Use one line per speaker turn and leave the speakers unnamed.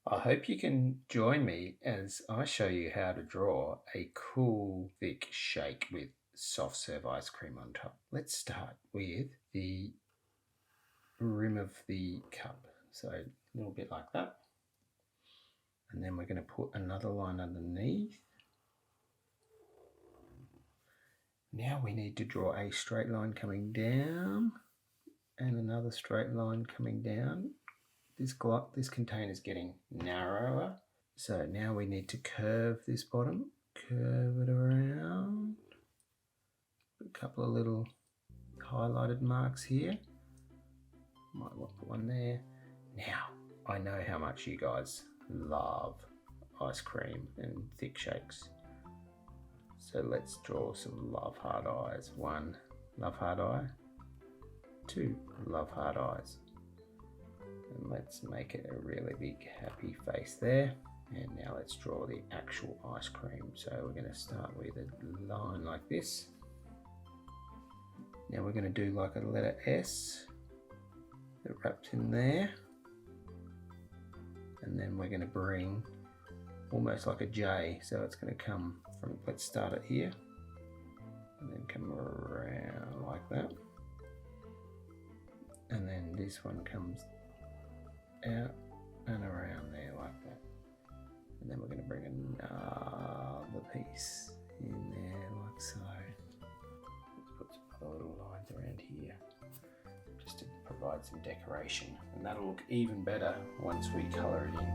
I hope you can join me as I show you how to draw a cool thick shake with soft serve ice cream on top. Let's start with the rim of the cup. So a little bit like that. And then we're going to put another line underneath. Now we need to draw a straight line coming down and another straight line coming down. This container is getting narrower. So now we need to curve this bottom, curve it around. Put a couple of little highlighted marks here. Might want to put one there. Now, I know how much you guys love ice cream and thick shakes. So let's draw some love heart eyes. 1, love heart eye. 2, love heart eyes. And let's make it a really big happy face there. And now let's draw the actual ice cream. So we're going to start with a line like this. Now we're going to do like a letter S that wraps in there. And then we're going to bring almost like a J. So it's going to come from, let's start it here. And then come around like that. And then this one comes out and around there like that. And then we're going to bring another piece in there like so. Let's put some other little lines around here just to provide some decoration, and that'll look even better once we colour it in.